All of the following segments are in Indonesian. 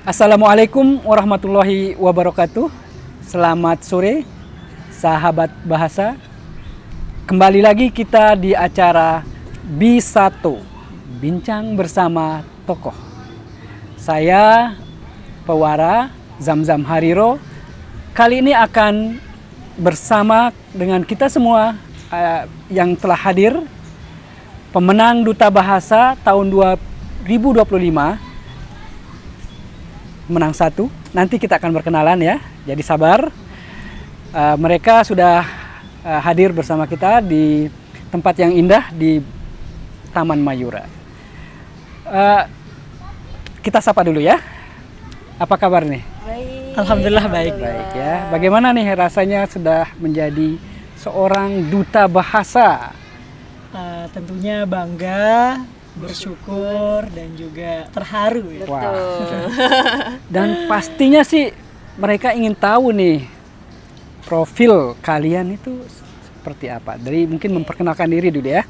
Assalamualaikum warahmatullahi wabarakatuh. Selamat sore, sahabat bahasa. Kembali lagi kita di acara B1, Bincang Bersama Tokoh. Saya Pewara Zamzam Hariro. Kali ini akan bersama dengan kita semua yang telah hadir, pemenang Duta Bahasa tahun 2025. Menang satu. Nanti kita akan berkenalan ya. Jadi sabar. Mereka sudah hadir bersama kita di tempat yang indah di Taman Mayura. Kita sapa dulu ya. Apa kabar nih? Baik. Alhamdulillah baik. Baik ya. Bagaimana nih rasanya sudah menjadi seorang duta bahasa? Tentunya bangga, bersyukur dan juga terharu ya. Wah. Dan pastinya sih mereka ingin tahu nih profil kalian itu seperti apa. Dari mungkin memperkenalkan diri dulu ya.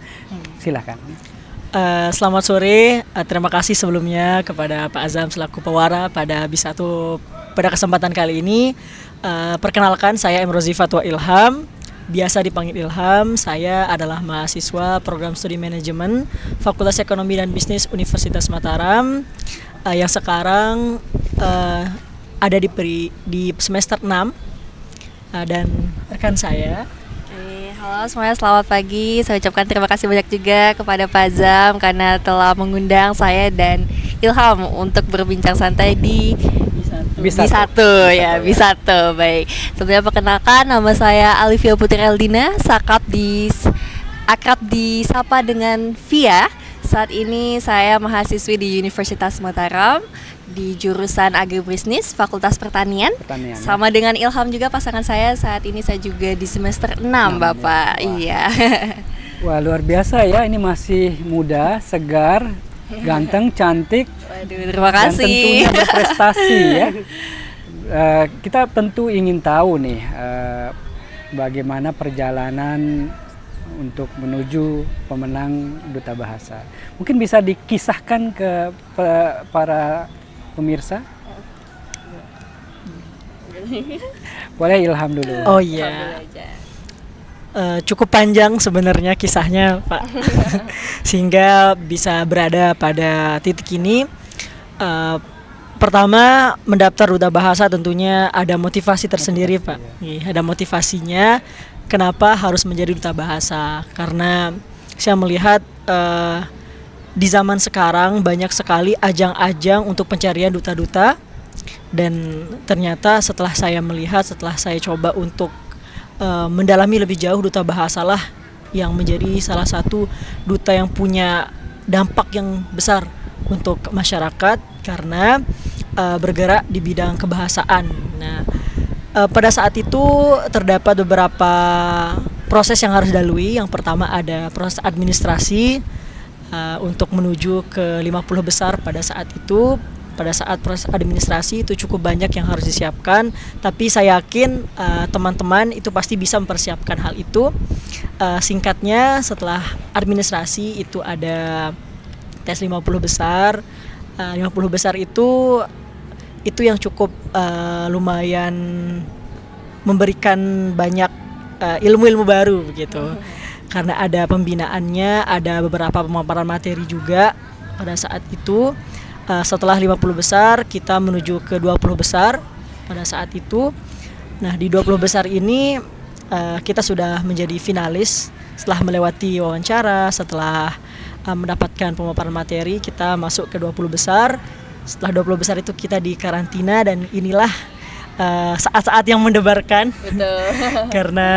Silakan. Selamat sore, terima kasih sebelumnya kepada Pak Azam selaku pewara pada B1 pada kesempatan kali ini. Perkenalkan, saya Emrozi Fatwa Ilham, biasa dipanggil Ilham. Saya adalah mahasiswa program studi manajemen Fakultas Ekonomi dan Bisnis Universitas Mataram yang sekarang ada di semester 6 dan rekan saya. Halo semuanya, selamat pagi. Saya ucapkan terima kasih banyak juga kepada Pak Zam karena telah mengundang saya dan Ilham untuk berbincang santai di B1 ya, B1. Baik. Sebelumnya perkenalkan, nama saya Alivia Putri Eldina, akrab disapa dengan Via. Saat ini saya mahasiswi di Universitas Mataram di jurusan Agribisnis Fakultas Pertanian. Sama dengan Ilham juga pasangan saya, saat ini saya juga di semester 6 Bapak. Iya. Wah, luar biasa ya, ini masih muda, segar, ganteng, cantik. Waduh, terima kasih. Dan tentunya berprestasi ya. Kita tentu ingin tahu nih bagaimana perjalanan untuk menuju pemenang Duta Bahasa. Mungkin bisa dikisahkan ke para pemirsa. Boleh Ilham dulu. Oh iya. Cukup panjang sebenarnya kisahnya, Pak. Sehingga bisa berada pada titik ini. Pertama, mendaftar Duta Bahasa tentunya ada motivasi tersendiri, Pak. Ada motivasinya kenapa harus menjadi Duta Bahasa. Karena saya melihat di zaman sekarang banyak sekali ajang-ajang untuk pencarian duta-duta. Dan ternyata setelah saya coba untuk mendalami lebih jauh, Duta Bahasa lah yang menjadi salah satu duta yang punya dampak yang besar untuk masyarakat karena bergerak di bidang kebahasaan. Nah, pada saat itu terdapat beberapa proses yang harus dilalui. Yang pertama ada proses administrasi untuk menuju ke 50 besar pada saat itu. Pada saat proses administrasi itu cukup banyak yang harus disiapkan, tapi saya yakin teman-teman itu pasti bisa mempersiapkan hal itu. Singkatnya, setelah administrasi itu ada tes 50 besar. 50 besar itu yang cukup lumayan memberikan banyak ilmu-ilmu baru begitu. Karena ada pembinaannya, ada beberapa pemaparan materi juga pada saat itu. Setelah 50 besar kita menuju ke 20 besar pada saat itu. Nah, di 20 besar ini kita sudah menjadi finalis setelah melewati wawancara, setelah mendapatkan pemaparan materi, kita masuk ke 20 besar. Setelah 20 besar itu kita di karantina dan inilah saat-saat yang mendebarkan. Betul. Karena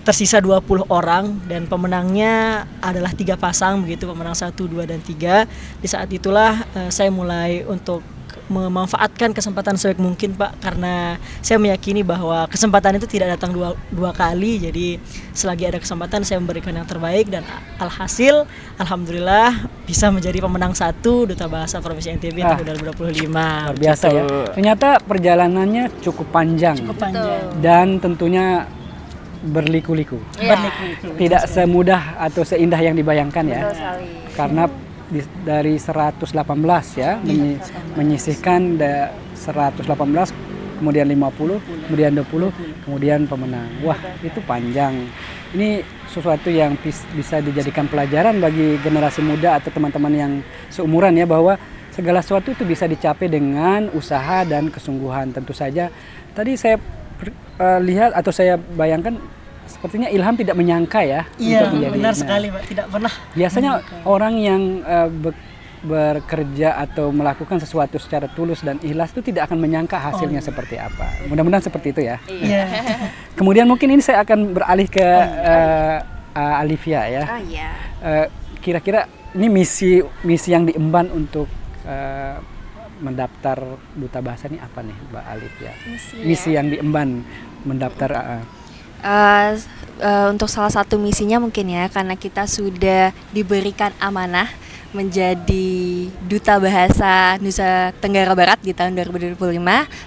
tersisa 20 orang dan pemenangnya adalah 3 pasang begitu, pemenang 1, 2, dan 3. Di saat itulah saya mulai untuk memanfaatkan kesempatan sebaik mungkin, Pak, karena saya meyakini bahwa kesempatan itu tidak datang dua kali. Jadi selagi ada kesempatan saya memberikan yang terbaik dan alhasil alhamdulillah bisa menjadi pemenang 1 Duta Bahasa Provinsi NTB tahun 2025. Luar biasa gitu. Ya. Ternyata perjalanannya cukup panjang. Dan tentunya berliku-liku. Ya. Tidak semudah atau seindah yang dibayangkan ya. Karena dari 118 ya, menyisihkan 118, kemudian 50, kemudian 20, kemudian pemenang. Wah, itu panjang. Ini sesuatu yang bisa dijadikan pelajaran bagi generasi muda atau teman-teman yang seumuran ya, bahwa segala sesuatu itu bisa dicapai dengan usaha dan kesungguhan. Tentu saja tadi saya lihat atau saya bayangkan sepertinya Ilham tidak menyangka ya Iya, untuk menjadi. benar sekali Pak, tidak pernah. Biasanya orang yang bekerja atau melakukan sesuatu secara tulus dan ikhlas itu tidak akan menyangka hasilnya seperti apa. Mudah-mudahan seperti itu ya. Iya. Kemudian mungkin ini saya akan beralih ke Alivia ya. Oh iya. Kira-kira ini misi yang diemban untuk mendaftar duta bahasa ini apa nih, Mbak Alivia? Misi yang diemban mendaftar. Untuk salah satu misinya mungkin ya, karena kita sudah diberikan amanah menjadi duta bahasa Nusa Tenggara Barat di tahun 2025.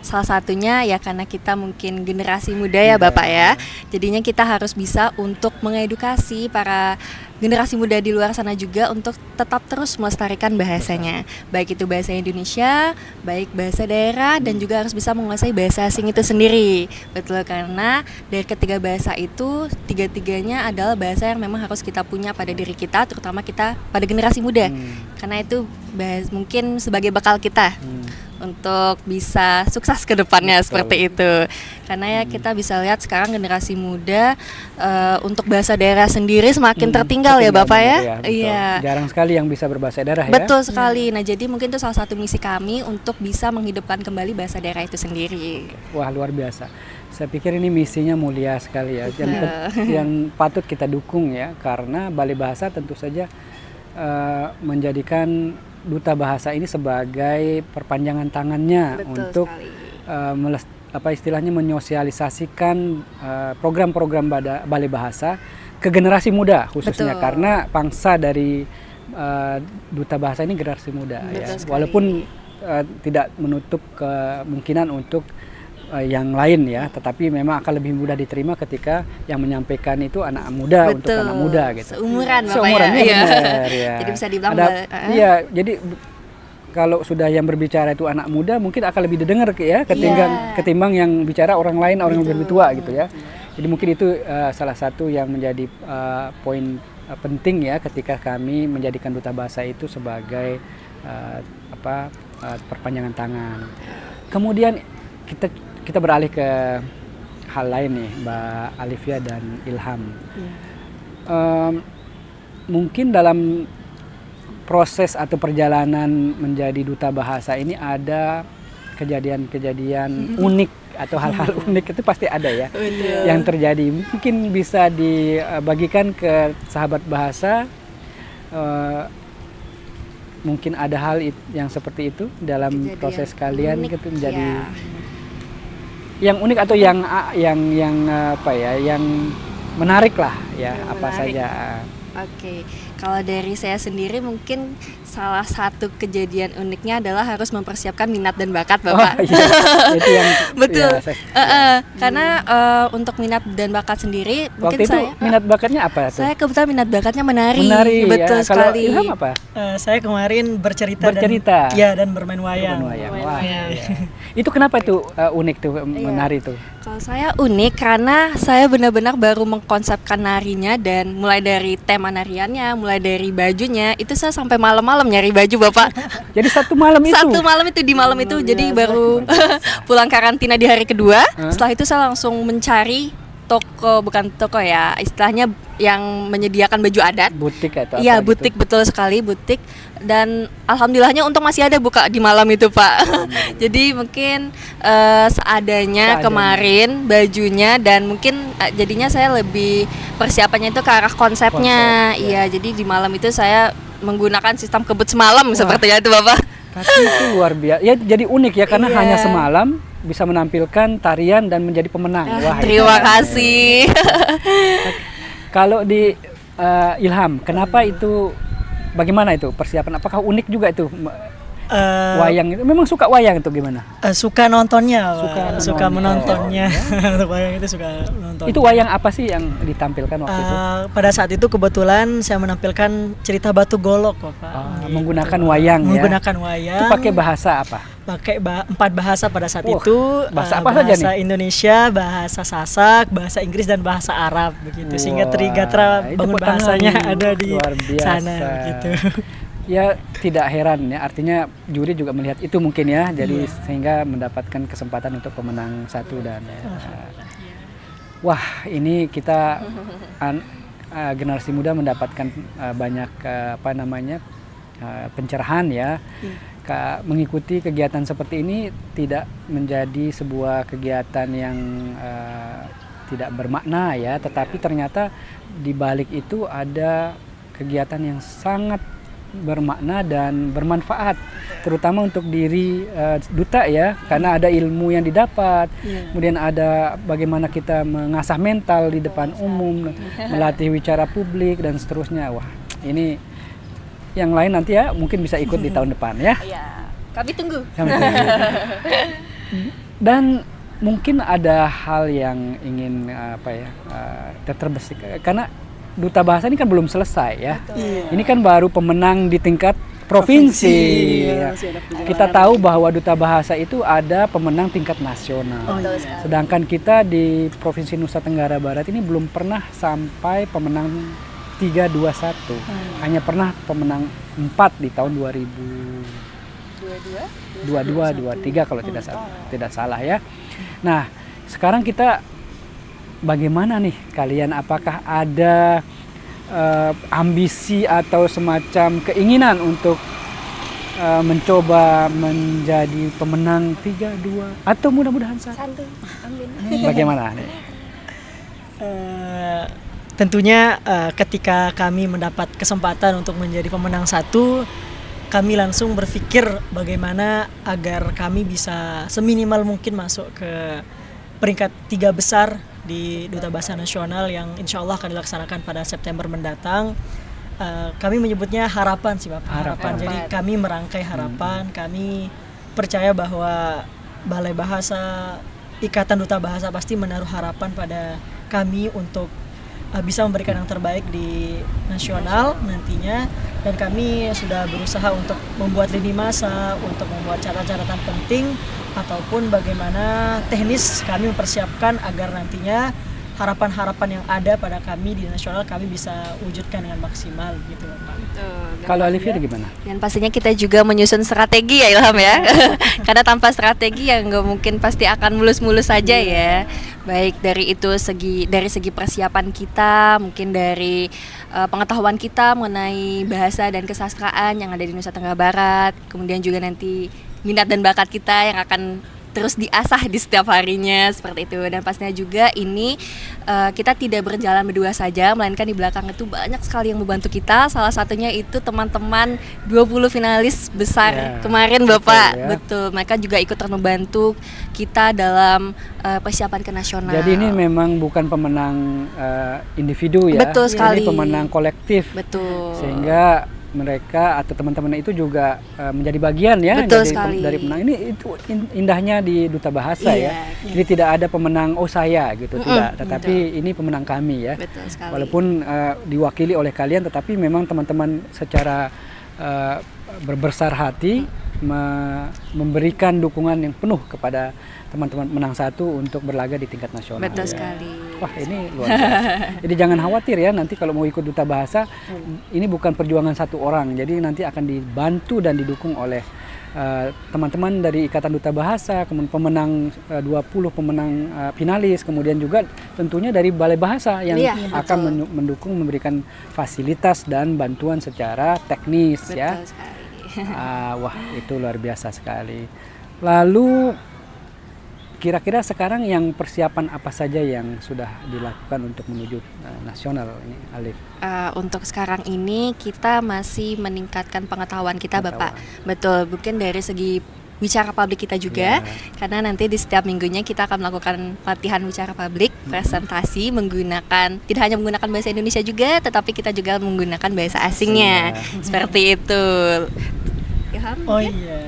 Salah satunya ya karena kita mungkin generasi muda ya Bapak ya. Jadinya kita harus bisa untuk mengedukasi para generasi muda di luar sana juga untuk tetap terus melestarikan bahasanya. Baik itu bahasa Indonesia, baik bahasa daerah, dan juga harus bisa menguasai bahasa asing itu sendiri. Betul, karena dari ketiga bahasa itu, tiga-tiganya adalah bahasa yang memang harus kita punya pada diri kita, terutama kita pada generasi muda. Karena itu mungkin sebagai bekal kita untuk bisa sukses ke depannya. Betul. Seperti itu. Karena ya kita bisa lihat sekarang generasi muda untuk bahasa daerah sendiri semakin tertinggal ya Bapak ya. Iya. Jarang sekali yang bisa berbahasa daerah ya. Betul sekali. Nah, jadi mungkin itu salah satu misi kami untuk bisa menghidupkan kembali bahasa daerah itu sendiri. Wah, luar biasa. Saya pikir ini misinya mulia sekali ya. Yang patut kita dukung ya, karena Balai Bahasa tentu saja menjadikan duta bahasa ini sebagai perpanjangan tangannya. Betul untuk istilahnya menyosialisasikan program-program Balai Bahasa ke generasi muda khususnya. Betul. Karena pangsa dari duta bahasa ini generasi muda. Ya. Walaupun tidak menutup kemungkinan untuk yang lain ya, tetapi memang akan lebih mudah diterima ketika yang menyampaikan itu anak muda. Betul. Untuk anak muda gitu. Seumuran Bapak ya. Benar, ya. Jadi bisa dibilang iya, jadi kalau sudah yang berbicara itu anak muda mungkin akan lebih didengar ya ketimbang yang bicara orang lain, orang yang lebih tua gitu ya. Jadi mungkin itu salah satu yang menjadi poin penting ya ketika kami menjadikan duta bahasa itu sebagai perpanjangan tangan. Kemudian kita beralih ke hal lain nih, Mbak Alivia dan Ilham. Mungkin dalam proses atau perjalanan menjadi duta bahasa ini ada kejadian-kejadian unik atau hal-hal unik itu pasti ada ya. Betul. Yang terjadi. Mungkin bisa dibagikan ke sahabat bahasa. Mungkin ada hal yang seperti itu dalam kejadian proses kalian unik, itu menjadi yang unik atau yang yang menarik lah ya, apa saja. Oke, kalau dari saya sendiri mungkin salah satu kejadian uniknya adalah harus mempersiapkan minat dan bakat Bapak. Oh, iya. Itu yang, betul. Karena untuk minat dan bakat sendiri waktu mungkin itu saya minat bakatnya apa tuh? Saya kebetulan minat bakatnya menari. Betul ya. sekali. Kalau Ilham apa? Saya kemarin bercerita. Dan bermain wayang. Wah, iya. Itu kenapa itu unik tuh menari tuh? Kalau saya unik karena saya benar-benar baru mengkonsepkan narinya, dan mulai dari tema nariannya, mulai dari bajunya, itu saya sampai malam-malam nyari baju Bapak. Jadi satu malam itu di malam itu. Jadi baru pulang karantina di hari kedua. Setelah itu saya langsung mencari bukan toko ya, istilahnya yang menyediakan baju adat. Butik atau iya, butik gitu. Betul sekali, butik. Dan alhamdulillahnya untung masih ada buka di malam itu Pak. Jadi mungkin seadanya kemarin bajunya, dan mungkin jadinya saya lebih persiapannya itu ke arah konsepnya. Iya, jadi di malam itu saya menggunakan sistem kebut semalam seperti itu Bapak. Tapi itu luar biasa. Ya jadi unik ya, karena hanya semalam bisa menampilkan tarian dan menjadi pemenang. Wah, terima kasih. Kalau di Ilham, kenapa itu, bagaimana itu persiapan? Apakah unik juga itu Wayang itu memang suka wayang itu gimana? Suka nontonnya, menonton. suka menontonnya. Untuk wayang itu suka nonton. Itu wayang apa sih yang ditampilkan waktu itu? Pada saat itu kebetulan saya menampilkan cerita Batu Golok, Bapak. Menggunakan wayang ya. Menggunakan wayang. Itu pakai bahasa apa? Pakai 4 bahasa pada saat Wah, itu. bahasa apa saja Bahasa Indonesia, bahasa Sasak, bahasa Inggris dan bahasa Arab begitu. Sehingga Wah, Trigatra itu bangun potongan bahasanya ada di luar biasa. sana gitu. Ya tidak heran ya, artinya juri juga melihat itu mungkin ya, jadi sehingga mendapatkan kesempatan untuk pemenang 1 dan wah ini kita generasi muda mendapatkan banyak pencerahan ya. Mengikuti kegiatan seperti ini tidak menjadi sebuah kegiatan yang tidak bermakna ya, tetapi ternyata di balik itu ada kegiatan yang sangat bermakna dan bermanfaat, terutama untuk diri duta ya, karena ada ilmu yang didapat, kemudian ada bagaimana kita mengasah mental di depan umum, melatih bicara publik dan seterusnya. Wah, ini yang lain nanti ya mungkin bisa ikut di tahun depan ya. Iya, kami tunggu. Dan mungkin ada hal yang ingin terbersit karena Duta Bahasa ini kan belum selesai ya. Ini kan baru pemenang di tingkat provinsi. Ya. Kita tahu bahwa Duta Bahasa itu ada pemenang tingkat nasional. Sedangkan kita di Provinsi Nusa Tenggara Barat ini belum pernah sampai pemenang 321. Hanya pernah pemenang 4 di tahun 2022-23 kalau tidak salah ya. Nah, sekarang kita bagaimana nih kalian, apakah ada ambisi atau semacam keinginan untuk mencoba menjadi pemenang 3-2 atau mudah-mudahan 1? Amin. Bagaimana nih? Tentunya ketika kami mendapat kesempatan untuk menjadi pemenang 1, kami langsung berpikir bagaimana agar kami bisa seminimal mungkin masuk ke peringkat 3 besar di Duta Bahasa Nasional yang insya Allah akan dilaksanakan pada September mendatang. Kami menyebutnya harapan sih Bapak. Harapan. Jadi kami merangkai harapan. Kami percaya bahwa Balai Bahasa, Ikatan Duta Bahasa pasti menaruh harapan pada kami untuk bisa memberikan yang terbaik di nasional nantinya. Dan kami sudah berusaha untuk membuat lini masa, untuk membuat catatan-catatan penting, ataupun bagaimana teknis kami mempersiapkan agar nantinya harapan-harapan yang ada pada kami di nasional kami bisa wujudkan dengan maksimal gitu Pak. Kalau Alivia gimana? Dan pastinya kita juga menyusun strategi ya Ilham ya. Karena tanpa strategi ya nggak mungkin pasti akan mulus-mulus saja ya. Baik dari segi persiapan kita, mungkin dari pengetahuan kita mengenai bahasa dan kesastraan yang ada di Nusa Tenggara Barat, kemudian juga nanti minat dan bakat kita yang akan terus diasah di setiap harinya seperti itu. Dan pastinya juga ini kita tidak berjalan berdua saja, melainkan di belakang itu banyak sekali yang membantu kita. Salah satunya itu teman-teman 20 finalis besar kemarin Bapak. Betul, mereka juga ikut membantu kita dalam persiapan ke nasional. Jadi ini memang bukan pemenang individu ya. Betul sekali. Ini pemenang kolektif. Betul. Sehingga mereka atau teman-teman itu juga menjadi bagian ya. Betul sekali. Dari pemenang ini itu indahnya di Duta Bahasa ya. Jadi tidak ada pemenang saya gitu, tidak. Tetapi ini pemenang kami ya. Betul sekali. Walaupun diwakili oleh kalian, tetapi memang teman-teman secara berbesar hati memberikan dukungan yang penuh kepada teman-teman menang 1 untuk berlaga di tingkat nasional. Betul ya. sekali. Wah ini luar biasa. Jadi jangan khawatir ya, nanti kalau mau ikut Duta Bahasa ini bukan perjuangan satu orang, jadi nanti akan dibantu dan didukung oleh teman-teman dari Ikatan Duta Bahasa, kemudian pemenang 20 pemenang finalis, kemudian juga tentunya dari Balai Bahasa yang akan mendukung, memberikan fasilitas dan bantuan secara teknis. Betul ya. Sekali. Wah itu luar biasa sekali. Lalu kira-kira sekarang yang persiapan apa saja yang sudah dilakukan untuk menuju nasional ini, Alif? Untuk sekarang ini kita masih meningkatkan pengetahuan kita Bapak. Betul, mungkin dari segi bicara publik kita juga, karena nanti di setiap minggunya kita akan melakukan latihan bicara publik, presentasi menggunakan, tidak hanya menggunakan bahasa Indonesia juga, tetapi kita juga menggunakan bahasa asingnya. Seperti itu. Ilham? Oh mungkin? iya.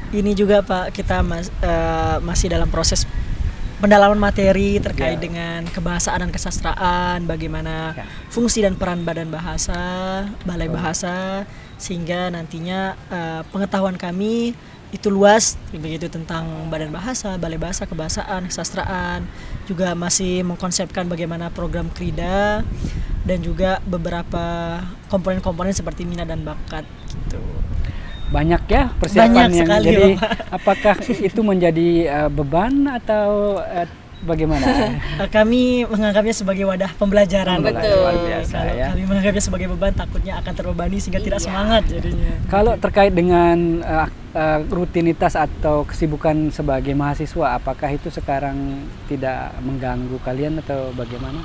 Ini juga Pak, kita masih dalam proses pendalaman materi terkait Ya. dengan kebahasaan dan kesastraan, bagaimana Ya. fungsi dan peran Badan Bahasa, Balai Bahasa, sehingga nantinya pengetahuan kami itu luas begitu tentang Badan Bahasa, Balai Bahasa, kebahasaan, kesastraan, juga masih mengkonsepkan bagaimana program Krida dan juga beberapa komponen-komponen seperti minat dan bakat gitu. Banyak ya persiapan Banyak yang sekali, jadi. Bapak. Apakah itu menjadi beban atau bagaimana? Kami menganggapnya sebagai wadah pembelajaran. Betul. Luar biasa Kalau ya. kami menganggapnya sebagai beban, takutnya akan terbebani sehingga tidak semangat jadinya. Kalau terkait dengan rutinitas atau kesibukan sebagai mahasiswa, apakah itu sekarang tidak mengganggu kalian atau bagaimana?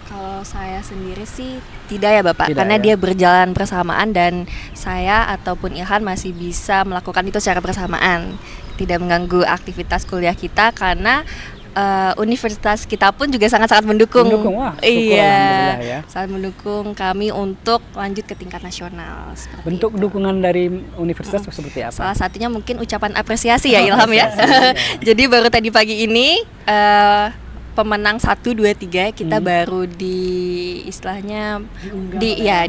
Kalau saya sendiri sih tidak ya Bapak, Tidak karena ya? dia berjalan bersamaan dan saya ataupun Ilhan masih bisa melakukan itu secara bersamaan. Tidak mengganggu aktivitas kuliah kita karena universitas kita pun juga sangat-sangat mendukung. Mendukung, wah, syukur Iya, alhamdulillah ya. sangat mendukung kami untuk lanjut ke tingkat nasional. Seperti Bentuk itu. dukungan dari universitas seperti apa? Salah satunya mungkin ucapan apresiasi ya Ilham ya. Apresiasi, Jadi baru tadi pagi ini pemenang 1, 2, 3 kita baru istilahnya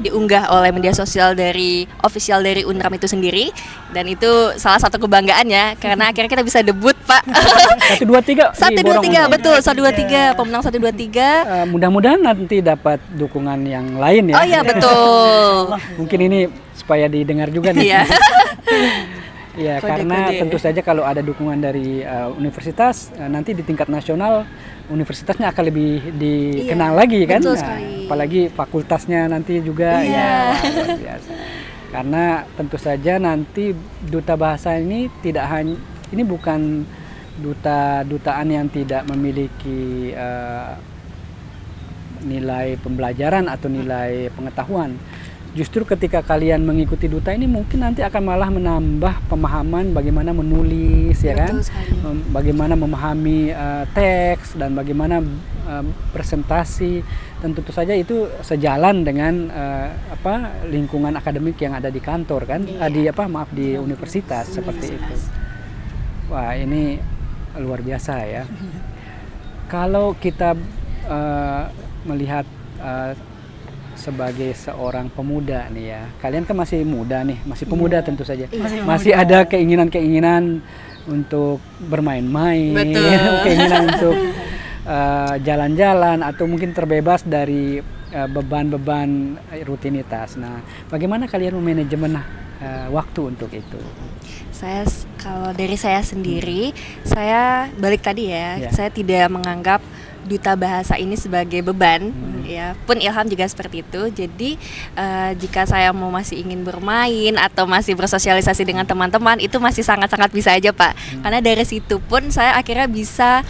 diunggah oleh media sosial dari official dari Unram itu sendiri, dan itu salah satu kebanggaan ya karena akhirnya kita bisa debut Pak. 1, 2, 3. 1, 2, 3 betul, 1, 2, 3 pemenang 1, 2, 3. Mudah-mudahan nanti dapat dukungan yang lain ya. Oh iya betul. Mungkin ini supaya didengar juga nih. Iya. Ya, Kode-kode. karena tentu saja kalau ada dukungan dari universitas, nanti di tingkat nasional universitasnya akan lebih dikenal Iya, lagi kan. betul Nah, sekali. apalagi fakultasnya nanti juga Iya. ya luar biasa. Karena tentu saja nanti duta bahasa ini tidak hanya, ini bukan dutaan yang tidak memiliki nilai pembelajaran atau nilai pengetahuan. Justru ketika kalian mengikuti duta ini mungkin nanti akan malah menambah pemahaman bagaimana menulis, ya kan, Betul sekali. bagaimana memahami teks dan bagaimana presentasi, dan tentu saja itu sejalan dengan lingkungan akademik yang ada di kantor kan, di universitas seperti itu. Wah, ini luar biasa ya. Kalau kita melihat sebagai seorang pemuda nih ya, kalian kan masih muda nih, masih pemuda tentu saja, masih ada keinginan-keinginan untuk bermain-main, Betul. keinginan untuk jalan-jalan atau mungkin terbebas dari beban-beban rutinitas. Nah, bagaimana kalian memanajemen waktu untuk itu? Kalau dari saya sendiri, saya balik tadi ya, Ya. saya tidak menganggap duta bahasa ini sebagai beban, ya. Pun Ilham juga seperti itu. Jadi jika saya masih ingin bermain atau masih bersosialisasi dengan teman-teman, itu masih sangat-sangat bisa aja Pak. Karena dari situ pun saya akhirnya bisa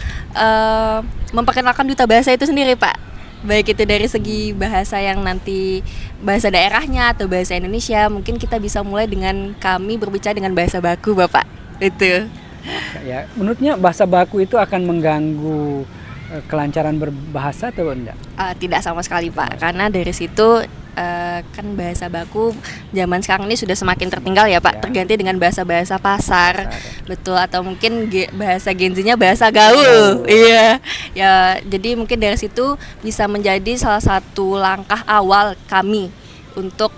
memperkenalkan duta bahasa itu sendiri Pak. Baik itu dari segi bahasa yang nanti bahasa daerahnya atau bahasa Indonesia, mungkin kita bisa mulai dengan kami berbicara dengan bahasa baku Bapak. Itu. Ya, menurutnya bahasa baku itu akan mengganggu kelancaran berbahasa atau enggak? Tidak sama sekali Pak, karena dari situ kan bahasa baku zaman sekarang ini sudah semakin tertinggal ya Pak, Ya. terganti dengan bahasa-bahasa pasar, betul, atau mungkin bahasa Gen Z-nya bahasa gaul, iya, ya, jadi mungkin dari situ bisa menjadi salah satu langkah awal kami untuk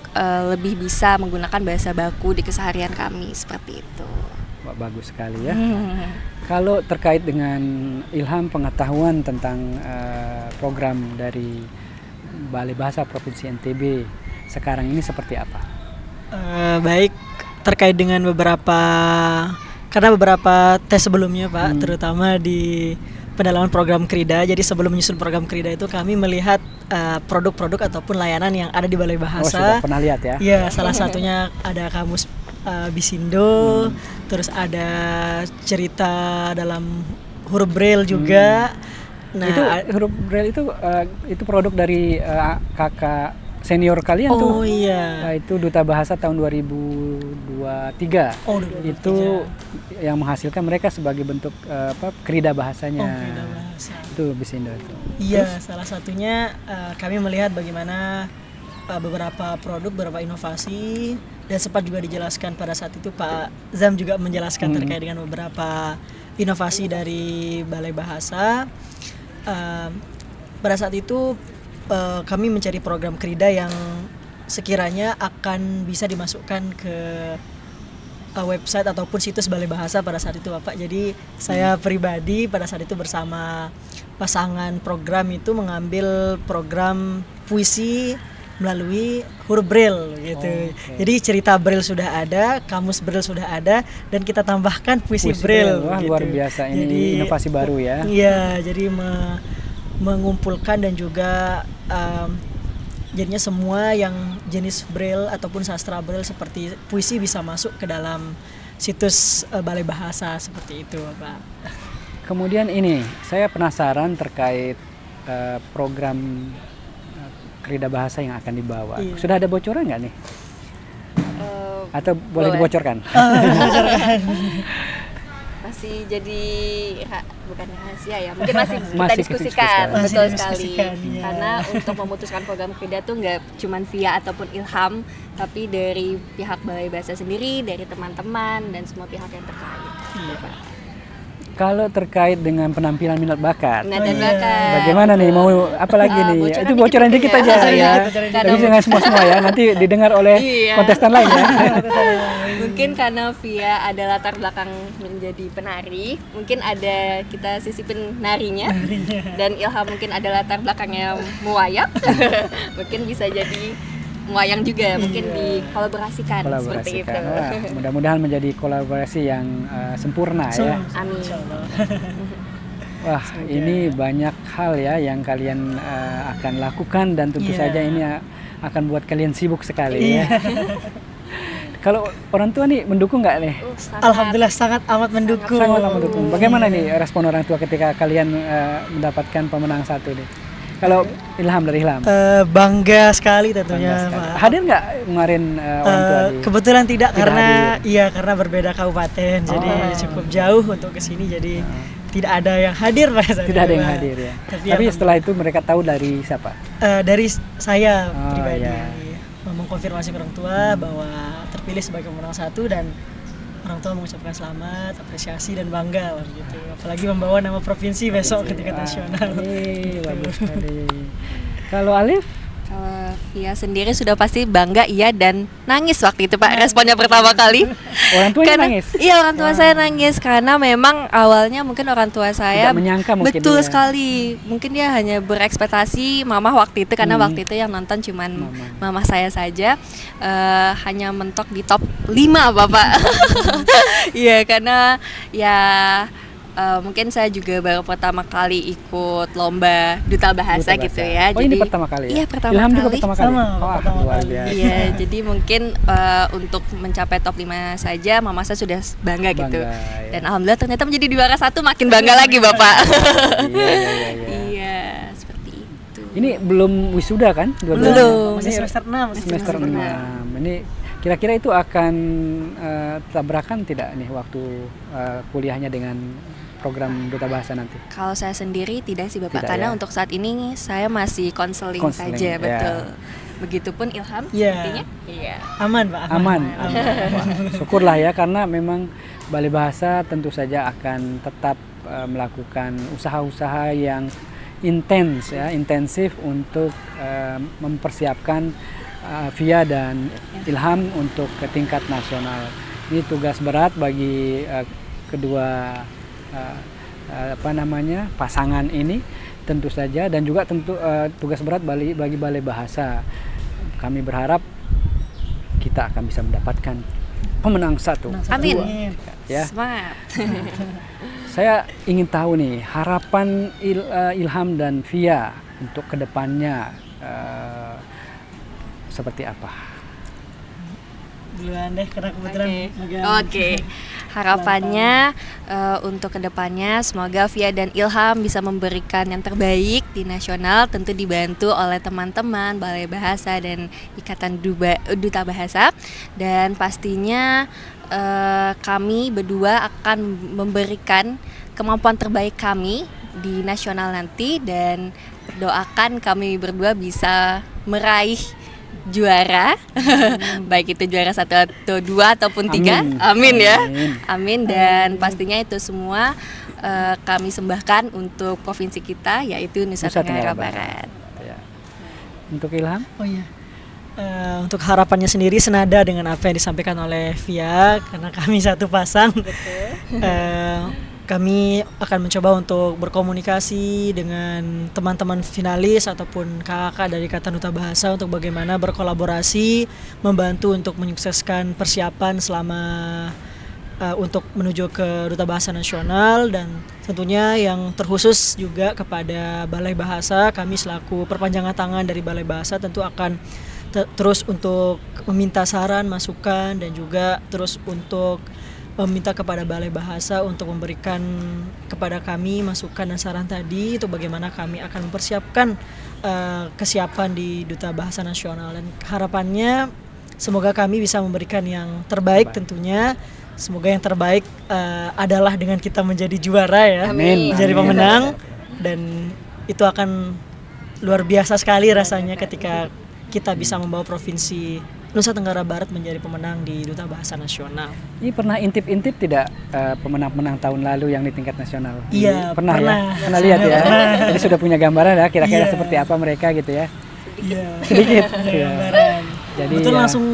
lebih bisa menggunakan bahasa baku di keseharian kami seperti itu. Wah, bagus sekali ya. Kalau terkait dengan Ilham pengetahuan tentang program dari Balai Bahasa Provinsi NTB sekarang ini seperti apa? Baik, terkait dengan beberapa tes sebelumnya Pak, terutama di pendalaman program Krida. Jadi sebelum menyusun program Krida itu kami melihat produk-produk ataupun layanan yang ada di Balai Oh, Bahasa. sudah pernah lihat ya? Iya, salah satunya ada kamus Bisindo, terus ada cerita dalam huruf braille juga. Nah, Itu huruf braille itu produk dari kakak senior kalian tuh. oh iya. Nah, itu Duta Bahasa tahun 2023. Oh, 2023. Itu yang menghasilkan mereka sebagai bentuk Krida bahasanya. Oh, Krida Bahasa. Itu Bisindo itu. Iya, salah satunya kami melihat bagaimana beberapa produk, beberapa inovasi dan sempat juga dijelaskan pada saat itu Pak Zam juga menjelaskan terkait dengan beberapa inovasi dari Balai Bahasa. Pada saat itu kami mencari program Krida yang sekiranya akan bisa dimasukkan ke website ataupun situs Balai Bahasa pada saat itu Bapak. Jadi saya pribadi pada saat itu bersama pasangan program itu mengambil program puisi melalui huruf Braille gitu. Jadi cerita Braille sudah ada, kamus Braille sudah ada, dan kita tambahkan puisi Braille. Wah, gitu. luar biasa, ini Jadi, inovasi baru ya. Iya, jadi mengumpulkan dan juga jadinya semua yang jenis Braille ataupun sastra Braille seperti puisi bisa masuk ke dalam situs Balai Bahasa seperti itu, Pak. Kemudian ini, saya penasaran terkait program Krida Bahasa yang akan dibawa. Iya. Sudah ada bocoran nggak nih? Atau boleh dibocorkan? Masih jadi bukan rahasia ya, mungkin masih kita Masih diskusikan, diskusikan. betul Masih sekali. diskusikan, ya. Karena untuk memutuskan program Krida tuh nggak cuman via ataupun Ilham, tapi dari pihak Balai Bahasa sendiri, dari teman-teman dan semua pihak yang terkait. Kalau terkait dengan penampilan minat bakat, Minat dan bakat. bagaimana nih? Mau apa lagi nih? bocoran Itu bocoran dikit dikit aja ya. ya. Tapi jangan semua ya. Nanti didengar oleh Iya. kontestan lain ya. Mungkin karena Via ada latar belakang menjadi penari, mungkin ada kita sisipin narinya, dan Ilham mungkin ada latar belakangnya muayang, mungkin bisa jadi muayang juga, mungkin dikolaborasikan seperti itu. Wah, mudah-mudahan menjadi kolaborasi yang sempurna ya. Amin. Wah, ini banyak hal ya yang kalian akan lakukan, dan tentu saja ini akan buat kalian sibuk sekali ya. Kalau orang tua nih mendukung nggak nih? Alhamdulillah sangat amat mendukung. Sangat mendukung. Bagaimana nih respon orang tua ketika kalian mendapatkan pemenang satu nih? Kalau Ilham, dari Ilham. Bangga sekali tentunya, Bangga sekali. Pak. Hadir nggak kemarin orang tua di? Kebetulan tidak karena hadir. karena berbeda kabupaten, jadi cukup jauh untuk kesini, jadi tidak ada yang hadir pada saat Tidak ada itu, yang Pak. hadir ya. Tapi Tapi setelah itu mereka tahu dari siapa? dari saya Oh, pribadi iya. mengkonfirmasi ke orang tua bahwa terpilih sebagai pemenang satu, dan orang tua mengucapkan selamat, apresiasi dan bangga gitu. Apalagi membawa nama provinsi besok ke tingkat nasional. Bagus sekali. Kalau Alif? Kalau Via sendiri sudah pasti bangga iya, dan nangis waktu itu Pak, responnya pertama kali. Orang tuanya Karena- nangis? Iya, orang tua saya nangis karena memang awalnya mungkin orang tua saya Tidak menyangka mungkin betul ya. sekali. Mungkin dia hanya berekspektasi mamah waktu itu, karena waktu itu yang nonton cuman mamah saya saja, hanya mentok di top 5 Bapak. Iya, karena ya mungkin saya juga baru pertama kali ikut lomba Duta Bahasa Duta gitu Bahasa. ya. Oh, ini pertama kali ya? Iya, pertama Ilham kali. juga pertama kali? Sama, Wah, pertama luar kali. biasa. Iya, jadi mungkin untuk mencapai top 5 saja mama saya sudah bangga gitu. Bangga, ya. Dan alhamdulillah ternyata menjadi juara 1, makin bangga lagi Bapak. Iya. Iya, seperti itu. Ini belum wisuda kan? Belum. Masih semester 6. Semester 6. Ini kira-kira itu akan tabrakan tidak nih waktu kuliahnya dengan program Duta Bahasa nanti? Kalau saya sendiri tidak sih Bapak, Tidak, karena ya? untuk saat ini saya masih konseling Konseling, saja, ya. betul. Begitupun Ilham Iya. sepertinya. Iya. Aman, Pak. Aman. Wah, syukurlah ya, karena memang Balai Bahasa tentu saja akan tetap melakukan usaha-usaha yang intensif untuk mempersiapkan Via dan Ilham untuk ke tingkat nasional. Ini tugas berat bagi kedua pasangan ini tentu saja, dan juga tentu tugas berat bagi Balai Bahasa. Kami berharap kita akan bisa mendapatkan pemenang satu. Amin. Ya. Semangat. Saya ingin tahu nih harapan Ilham dan Via untuk kedepannya seperti apa? Duluan deh, karena kebetulan megang. Oke. Harapannya untuk kedepannya semoga Via dan Ilham bisa memberikan yang terbaik di nasional, tentu dibantu oleh teman-teman Balai Bahasa dan Ikatan Duta Bahasa, dan pastinya kami berdua akan memberikan kemampuan terbaik kami di nasional nanti, dan doakan kami berdua bisa meraih juara, baik itu juara 1 atau 2 ataupun 3. Amin ya. Amin, dan pastinya itu semua kami sembahkan untuk provinsi kita, yaitu Nusa Tenggara Barat. Ya. Untuk Ilham? Oh iya. Untuk harapannya sendiri senada dengan apa yang disampaikan oleh Via, karena kami satu pasang. Kami akan mencoba untuk berkomunikasi dengan teman-teman finalis ataupun kakak dari Ikatan Duta Bahasa untuk bagaimana berkolaborasi, membantu untuk menyukseskan persiapan selama untuk menuju ke Duta Bahasa Nasional, dan tentunya yang terkhusus juga kepada Balai Bahasa. Kami selaku perpanjangan tangan dari Balai Bahasa tentu akan terus untuk meminta saran, masukan, dan juga terus untuk meminta kepada Balai Bahasa untuk memberikan kepada kami masukan dan saran tadi untuk bagaimana kami akan mempersiapkan kesiapan di Duta Bahasa Nasional, dan harapannya semoga kami bisa memberikan yang terbaik tentunya. Semoga yang terbaik adalah dengan kita menjadi juara ya. Amin. Menjadi pemenang, dan itu akan luar biasa sekali rasanya ketika kita bisa membawa provinsi Nusa Tenggara Barat menjadi pemenang di Duta Bahasa Nasional. Ini pernah intip-intip tidak pemenang-pemenang tahun lalu yang di tingkat nasional? Iya, pernah. pernah. Ya? Pernah lihat ya? Pernah. Jadi sudah punya gambaran ya kira-kira Iya. seperti apa mereka gitu ya? Iya. Sedikit. Ada Iya. gambaran. Jadi Betul, ya, langsung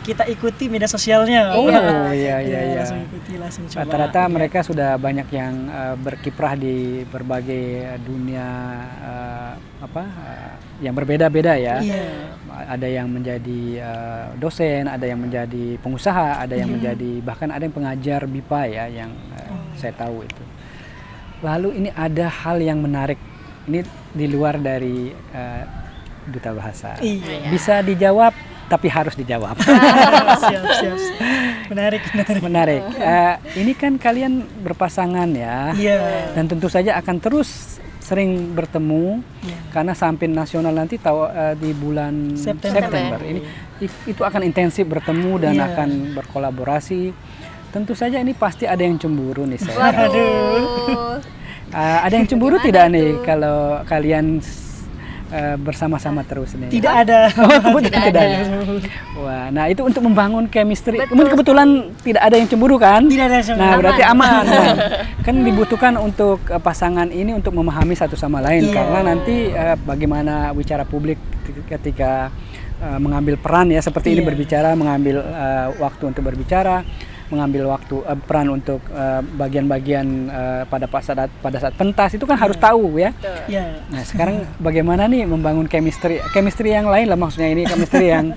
kita ikuti media sosialnya. Oh Iya, iya. langsung ikuti, langsung coba. Rata-rata mereka sudah banyak yang berkiprah di berbagai dunia yang berbeda-beda ya. Iya. Ada yang menjadi dosen, ada yang menjadi pengusaha, ada yang menjadi bahkan ada yang pengajar BIPA ya, yang saya tahu itu. Lalu ini ada hal yang menarik, ini di luar dari Duta Bahasa. Iya. Bisa dijawab, tapi harus dijawab. siap. Menarik. Menarik. Ini kan kalian berpasangan ya, Iya. dan tentu saja akan terus sering bertemu karena sampai nasional nanti di bulan September ini itu akan intensif bertemu dan akan berkolaborasi. Tentu saja ini pasti ada yang cemburu nih saya. Waduh. Ada yang cemburu tidak nih kalau kalian bersama-sama terus nih? Tidak ada. Tidak ada. Wah, nah itu untuk membangun chemistry. Kebetulan tidak ada yang cemburu kan? Tidak ada yang Nah, cemburu. berarti aman. Kan dibutuhkan untuk pasangan ini untuk memahami satu sama lain, karena nanti bagaimana bicara publik ketika mengambil peran ya seperti ini, berbicara, mengambil waktu untuk berbicara, mengambil waktu peran untuk bagian-bagian pada saat pentas itu kan harus tahu ya. Iya. Nah sekarang bagaimana nih membangun chemistry yang lain lah, maksudnya ini chemistry yang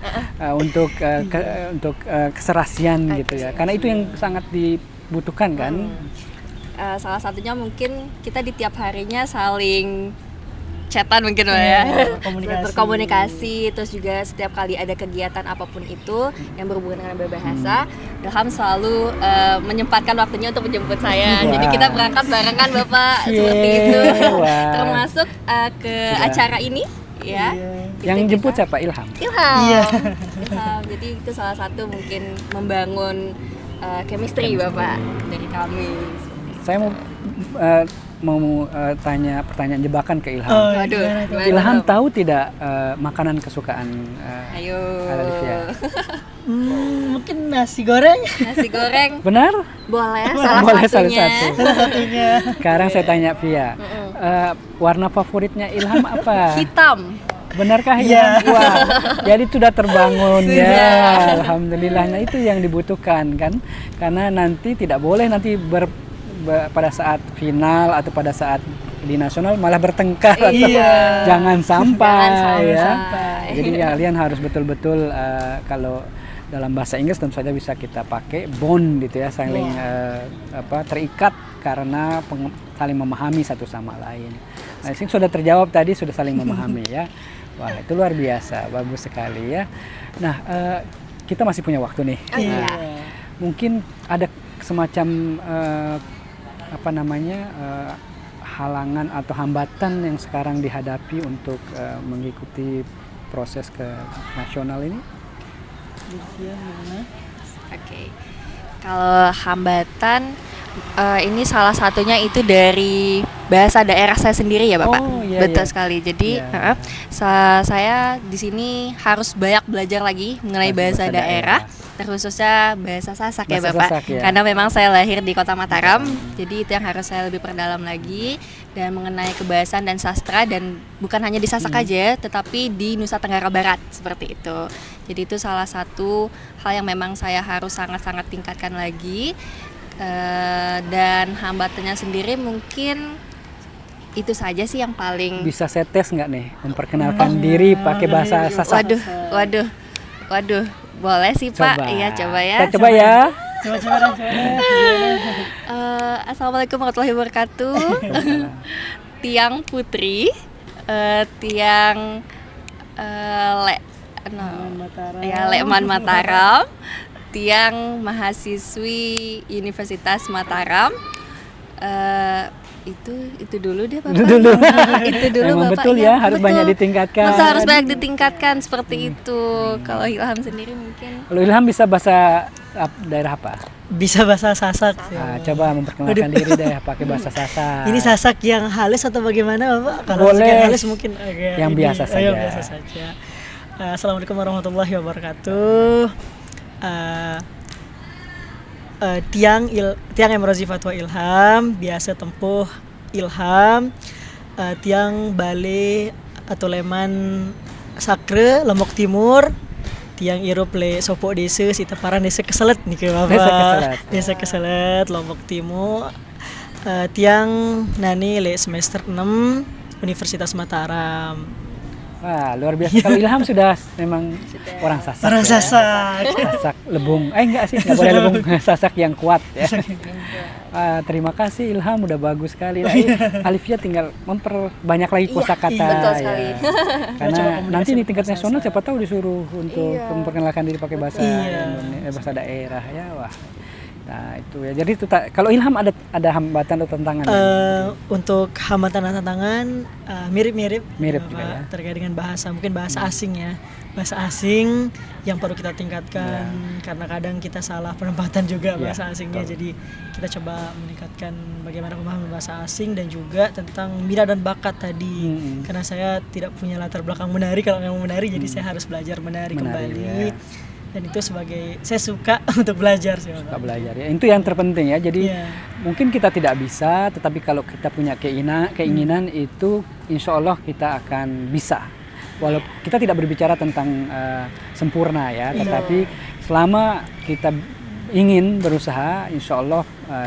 untuk keserasian gitu ya, karena itu yang sangat dibutuhkan kan. Salah satunya mungkin kita di tiap harinya saling chatan mungkin Mbak ya, berkomunikasi, terus juga setiap kali ada kegiatan apapun itu yang berhubungan dengan berbahasa, Ilham selalu menyempatkan waktunya untuk menjemput saya. Jadi kita berangkat barengan Bapak, seperti itu. Termasuk ke acara ini ya. Yang jemput siapa? Ilham. Ilham. Jadi itu salah satu mungkin membangun chemistry Bapak dari kami. Saya mau tanya pertanyaan jebakan ke Ilham. Waduh, Ilham tahu tidak makanan kesukaan Ayo. Alivia? Mungkin nasi goreng. Nasi goreng. Benar? Boleh, Boleh salah satunya. Salah satunya. Sekarang saya tanya Via, warna favoritnya Ilham apa? Hitam. Benarkah Ilham? Wah, jadi sudah terbangun ya. Alhamdulillah. Nah itu yang dibutuhkan kan, karena nanti tidak boleh nanti pada saat final atau pada saat di nasional malah bertengkar. Jangan sampai ya. Jadi kalian harus betul-betul kalau dalam bahasa Inggris tentu saja bisa kita pakai bond gitu ya, saling terikat karena saling memahami satu sama lain. Nah, ini sudah terjawab tadi, sudah saling memahami ya. Wah, itu luar biasa, bagus sekali ya. Nah, kita masih punya waktu nih. Mungkin ada semacam halangan atau hambatan yang sekarang dihadapi untuk mengikuti proses ke nasional ini? Kalau hambatan ini salah satunya itu dari bahasa daerah saya sendiri ya Bapak. Oh, iya, Betul iya. sekali. Jadi Iya. saya di sini harus banyak belajar lagi mengenai bahasa daerah, terkhususnya bahasa Sasak ya Bahasa Bapak. Sasak, ya. Karena memang saya lahir di Kota Mataram, jadi itu yang harus saya lebih perdalam lagi, dan mengenai kebahasaan dan sastra, dan bukan hanya di Sasak aja, tetapi di Nusa Tenggara Barat seperti itu. Jadi itu salah satu hal yang memang saya harus sangat-sangat tingkatkan lagi. Dan hambatannya sendiri mungkin itu saja sih yang paling. Bisa saya tes nggak nih memperkenalkan diri pakai bahasa Sasak? Waduh, boleh sih Pak. Coba. Iya, coba ya. Kita coba ya. Assalamualaikum warahmatullahi wabarakatuh. Tiang Putri, Tiang Lekman Mataram, Tiang mahasiswi Universitas Mataram. Itu dulu deh Bapak. Itu dulu Memang Bapak. betul ya, harus banyak ditingkatkan. Betul, harus banyak ditingkatkan seperti itu. Kalau Ilham sendiri mungkin. Kalau Ilham bisa bahasa daerah apa? Bisa bahasa Sasak. Coba memperkenalkan diri deh pakai bahasa Sasak. Ini Sasak yang halus atau bagaimana Bapak? Kalau Boleh. Sasak yang halus mungkin agak Yang biasa saja. Yang biasa saja. Assalamualaikum warahmatullahi wabarakatuh. Tiang Emrozi Fatwa Ilham, biasa tempuh Ilham, Tiang Bale atau Leman Sakre Lombok Timur, Tiang Irup le Sopok Desa Sitaparan Desa Keselet nih ke Bapak. Desa Keselet Lombok Timur. Tiang Nani le semester 6 Universitas Mataram. Wah, luar biasa. Kalau Ilham sudah memang orang Sasak. Orang ya. Sasak. Sasak lebung. Enggak sih, enggak boleh lebung. Sasak yang kuat ya. Terima kasih Ilham, udah bagus sekali. Nah, Alifia tinggal memperbanyak lagi kosakata betul sekali. ya. Karena nanti di tingkat nasional siapa tahu disuruh untuk memperkenalkan diri pakai bahasa bahasa daerah ya. Wah. Nah, itu ya. Jadi itu kalau Ilham ada hambatan atau tantangan? Untuk hambatan dan tantangan mirip-mirip Mirip juga ya. terkait dengan bahasa, mungkin bahasa asing ya. Bahasa asing yang perlu kita tingkatkan karena kadang kita salah penempatan juga bahasa asingnya. Jadi kita coba meningkatkan bagaimana pemahaman bahasa asing dan juga tentang minat dan bakat tadi. Karena saya tidak punya latar belakang menari, kalau nggak mau menari jadi saya harus belajar menari kembali. Dan itu sebagai saya suka untuk belajar sih. Suka belajar ya. Itu yang terpenting ya. Jadi mungkin kita tidak bisa, tetapi kalau kita punya keinginan itu insya Allah kita akan bisa. Walaupun kita tidak berbicara tentang sempurna ya, tetapi selama kita ingin berusaha, insya Allah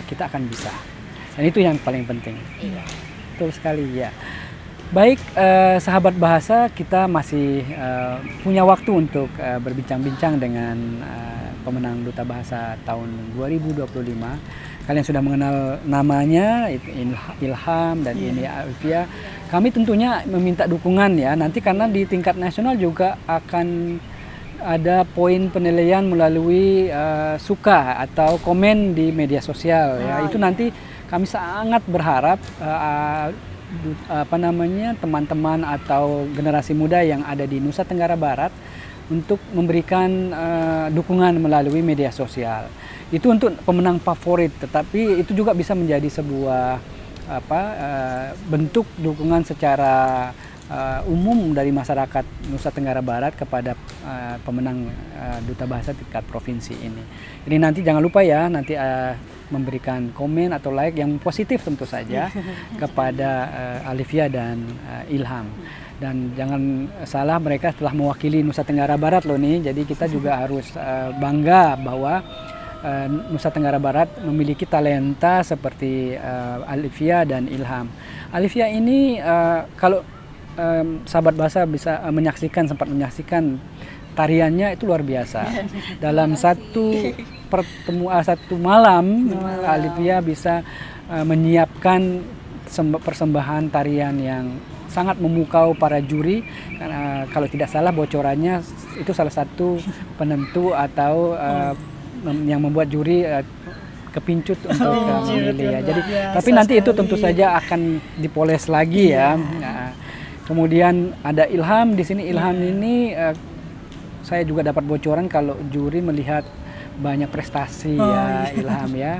kita akan bisa. Dan itu yang paling penting. Betul sekali ya. Baik, sahabat bahasa, kita masih punya waktu untuk berbincang-bincang dengan pemenang Duta Bahasa tahun 2025. Kalian sudah mengenal namanya, Ilham dan ini Alifia. Kami tentunya meminta dukungan ya, nanti karena di tingkat nasional juga akan ada poin penilaian melalui suka atau komen di media sosial ya. Itu nanti kami sangat berharap teman-teman atau generasi muda yang ada di Nusa Tenggara Barat untuk memberikan dukungan melalui media sosial. Itu untuk pemenang favorit, tetapi itu juga bisa menjadi sebuah bentuk dukungan secara umum dari masyarakat Nusa Tenggara Barat kepada pemenang Duta Bahasa tingkat provinsi ini. Jadi nanti jangan lupa ya, nanti memberikan komen atau like yang positif tentu saja kepada Alifia dan Ilham. Dan jangan salah, mereka telah mewakili Nusa Tenggara Barat loh nih. Jadi kita juga harus bangga bahwa Nusa Tenggara Barat memiliki talenta seperti Alifia dan Ilham. Alifia ini kalau sahabat bahasa bisa sempat menyaksikan tariannya itu luar biasa. Dalam satu malam, Alifia bisa menyiapkan persembahan tarian yang sangat memukau para juri. Karena kalau tidak salah bocorannya itu salah satu penentu atau yang membuat juri kepincut untuk memilih ya. Jadi tapi nanti itu tentu saja akan dipoles lagi ya. Nah, kemudian ada Ilham di sini. Ilham ini saya juga dapat bocoran kalau juri melihat banyak prestasi Oh, ya iya. Ilham ya.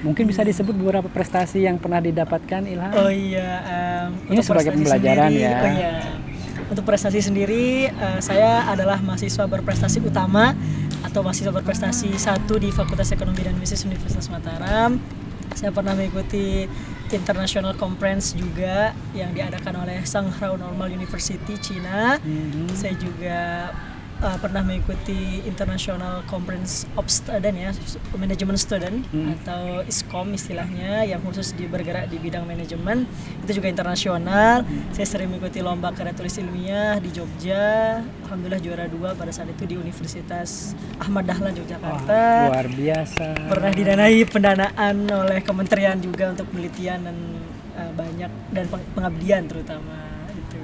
Mungkin bisa disebut beberapa prestasi yang pernah didapatkan Ilham? Oh iya, Ini untuk sebagai prestasi pembelajaran sendiri, ya. Oh iya, untuk prestasi sendiri, saya adalah mahasiswa berprestasi utama atau mahasiswa berprestasi satu di Fakultas Ekonomi dan Bisnis Universitas Mataram. Saya pernah mengikuti International Conference juga yang diadakan oleh Shanghai Normal University Cina. Saya juga pernah mengikuti International Conference of Student ya, Management Student atau ISCOM istilahnya, yang khusus bergerak di bidang manajemen. Itu juga internasional. Saya sering mengikuti lomba karya tulis ilmiah di Jogja. Alhamdulillah juara 2 pada saat itu di Universitas Ahmad Dahlan Yogyakarta. Luar biasa. Pernah didanai pendanaan oleh kementerian juga untuk penelitian dan banyak dan pengabdian terutama.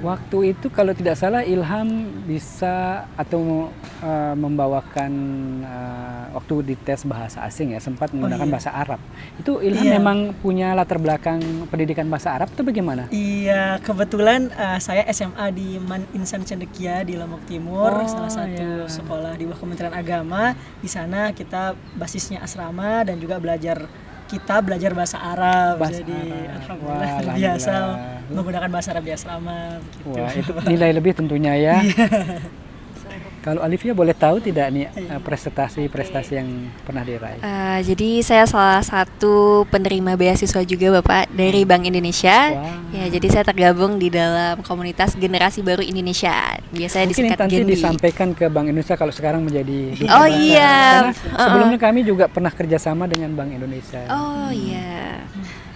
Waktu itu kalau tidak salah Ilham bisa atau membawakan waktu di tes bahasa asing ya, sempat menggunakan bahasa Arab. Itu Ilham memang punya latar belakang pendidikan bahasa Arab atau bagaimana? Iya, kebetulan saya SMA di Man Insan Cendekia di Lombok Timur, salah satu sekolah di bawah Kementerian Agama. Di sana kita basisnya asrama dan juga belajar bahasa Arab. Jadi alhamdulillah terbiasa menggunakan bahasa Arab di asrama begitu. Wah, itu nilai lebih tentunya ya. Kalau Alifia boleh tahu tidak nih prestasi yang pernah diraih? Jadi saya salah satu penerima beasiswa juga Bapak dari Bank Indonesia. Ya, jadi saya tergabung di dalam komunitas Generasi Baru Indonesia. Biasanya Mungkin disingkat nanti GENBI. disampaikan ke Bank Indonesia kalau sekarang menjadi duta Oh bahasa. iya. Karena sebelumnya kami juga pernah kerjasama dengan Bank Indonesia. Oh iya.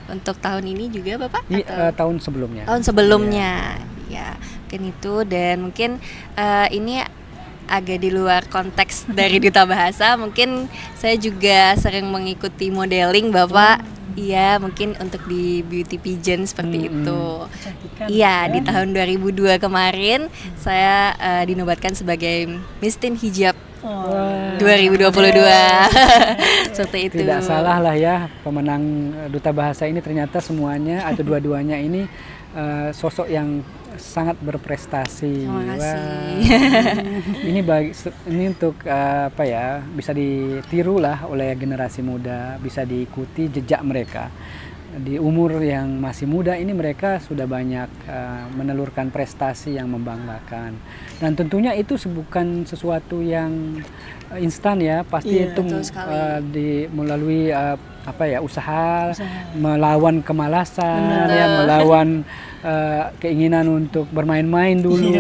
Untuk tahun ini juga Bapak? Di Atau tahun sebelumnya. tahun sebelumnya? Ya, mungkin itu, dan mungkin ini agak di luar konteks dari duta bahasa. Mungkin saya juga sering mengikuti modeling Bapak. Iya, mungkin untuk di beauty pageant seperti itu. Iya, di tahun 2002 kemarin saya dinobatkan sebagai Miss Teen Hijab 2022. Seperti itu. Tidak salah lah ya, pemenang duta bahasa ini ternyata semuanya atau dua-duanya ini sosok yang sangat berprestasi. Terima kasih. Ini untuk bisa ditiru lah oleh generasi muda, bisa diikuti jejak mereka. Di umur yang masih muda ini mereka sudah banyak menelurkan prestasi yang membanggakan. Dan tentunya itu bukan sesuatu yang instan ya, pasti itu melalui usaha, melawan kemalasan, melawan keinginan untuk bermain-main dulu.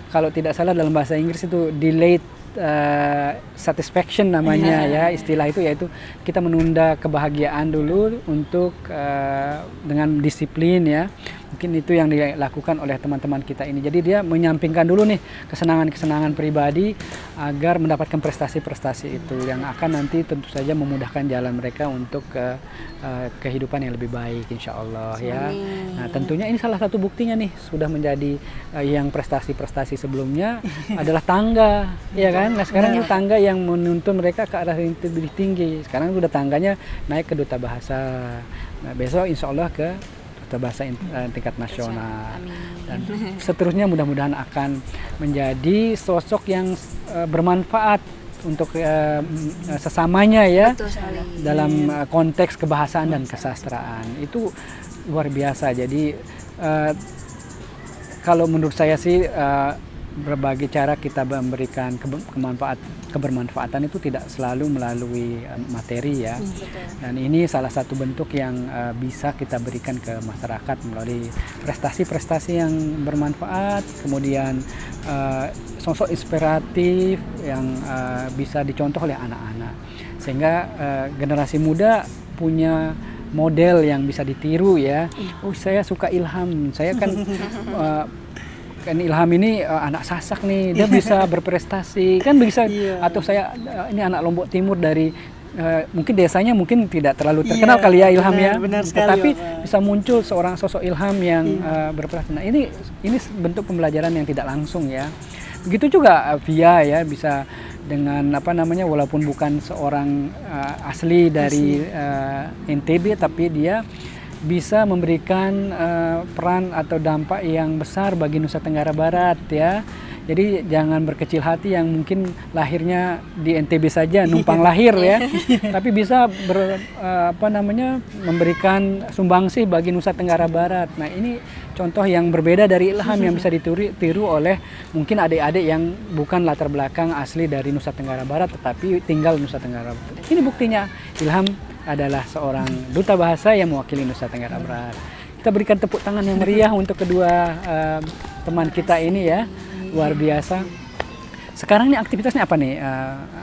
Kalau tidak salah dalam bahasa Inggris itu delayed satisfaction namanya ya, istilah itu, yaitu kita menunda kebahagiaan dulu untuk dengan disiplin ya. Mungkin itu yang dilakukan oleh teman-teman kita ini. Jadi dia menyampingkan dulu nih kesenangan-kesenangan pribadi agar mendapatkan prestasi-prestasi itu yang akan nanti tentu saja memudahkan jalan mereka untuk kehidupan yang lebih baik, insya Allah ya. Nah tentunya ini salah satu buktinya nih, sudah menjadi yang prestasi-prestasi sebelumnya adalah tangga, ya kan? Nah sekarang ini tangga yang menuntun mereka ke arah yang lebih tinggi. Sekarang sudah tangganya naik ke duta bahasa. Nah besok insya Allah ke duta bahasa tingkat nasional. Dan seterusnya mudah-mudahan akan menjadi sosok yang bermanfaat untuk sesamanya ya. Betul sekali. Dalam konteks kebahasaan dan kesastraan itu luar biasa. Jadi kalau menurut saya sih berbagai cara kita memberikan kebermanfaatan itu tidak selalu melalui materi ya. Dan ini salah satu bentuk yang bisa kita berikan ke masyarakat melalui prestasi-prestasi yang bermanfaat, kemudian sosok inspiratif yang bisa dicontoh oleh anak-anak, sehingga generasi muda punya model yang bisa ditiru ya. Oh saya suka Ilham, saya kan Ilham ini anak Sasak nih, dia bisa berprestasi kan bisa. Atau saya ini anak Lombok Timur dari mungkin desanya mungkin tidak terlalu terkenal kali ya Ilham ya, tetapi bisa muncul seorang sosok Ilham yang berprestasi. Nah ini bentuk pembelajaran yang tidak langsung ya. Begitu juga Via ya, bisa dengan walaupun bukan seorang asli dari NTB, tapi dia bisa memberikan peran atau dampak yang besar bagi Nusa Tenggara Barat ya. Jadi jangan berkecil hati yang mungkin lahirnya di NTB saja, numpang lahir ya. Tapi bisa memberikan sumbangsih bagi Nusa Tenggara Barat. Nah, ini contoh yang berbeda dari Ilham yang bisa ditiru oleh mungkin adik-adik yang bukan latar belakang asli dari Nusa Tenggara Barat tetapi tinggal Nusa Tenggara Barat. Ini buktinya Ilham adalah seorang duta bahasa yang mewakili Nusa Tenggara Barat. Kita berikan tepuk tangan yang meriah untuk kedua teman kita ini ya. Luar biasa. Sekarang ini aktivitasnya apa nih,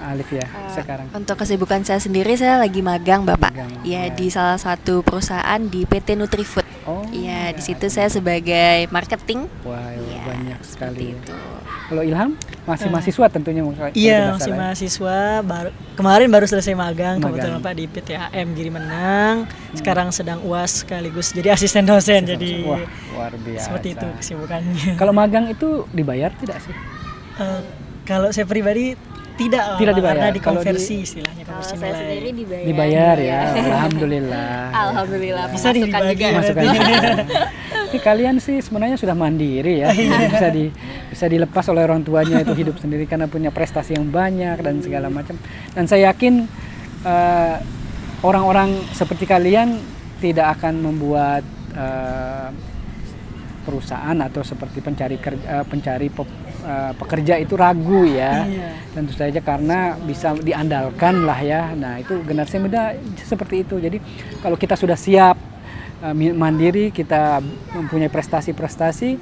Alif ya? Sekarang Untuk kesibukan saya sendiri, saya lagi magang, Bapak. Ya. Di salah satu perusahaan di PT Nutrifood. Oh, Iya, di situ saya sebagai marketing. Wah, Iya, banyak sekali. seperti itu. Kalau Ilham masih mahasiswa tentunya. Iya, masih mahasiswa. Kemarin baru selesai magang, Magang. kebetulan Pak di PTHM Giri Menang. Sekarang sedang UAS sekaligus jadi asisten dosen. Jadi Wah, luar biasa. seperti itu kesibukannya. Kalau magang itu dibayar tidak sih? Kalau saya pribadi tidak, Tidak Pak, dibayar. karena Kalau dikonversi istilahnya Kalau konversi saya nilai. sendiri dibayar. Dibayar ya. Alhamdulillah. Alhamdulillah. Bisa pemasukan dibagi juga. Masukan. Ini kalian sih sebenarnya sudah mandiri ya. Bisa dilepas oleh orang tuanya itu hidup sendiri karena punya prestasi yang banyak dan segala macam. Dan saya yakin orang-orang seperti kalian tidak akan membuat perusahaan atau seperti pencari pekerja itu ragu ya. Tentu saja karena bisa diandalkan lah ya. Nah, itu generasi muda seperti itu. Jadi kalau kita sudah siap mandiri, kita mempunyai prestasi-prestasi,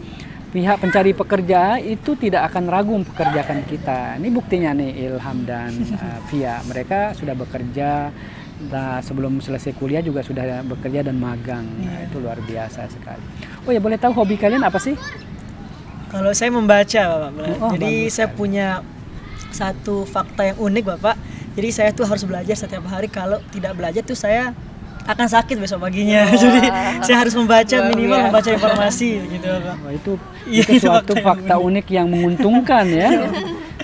pihak pencari pekerja itu tidak akan ragu mempekerjakan kita. Ini buktinya nih Ilham dan Via. Mereka sudah bekerja. Nah, sebelum selesai kuliah juga sudah bekerja dan magang. Nah, itu luar biasa sekali. Oh ya, boleh tahu hobi kalian apa sih? Kalau saya membaca, Bapak. Oh, Jadi bagus saya sekali. punya satu fakta yang unik, Bapak. Jadi saya tuh harus belajar setiap hari. Kalau tidak belajar tuh saya akan sakit besok paginya. Jadi saya harus membaca, minimal membaca informasi gitu, Bapak. Wah, itu Iya, itu itu suatu fakta fakta unik yang menguntungkan ya.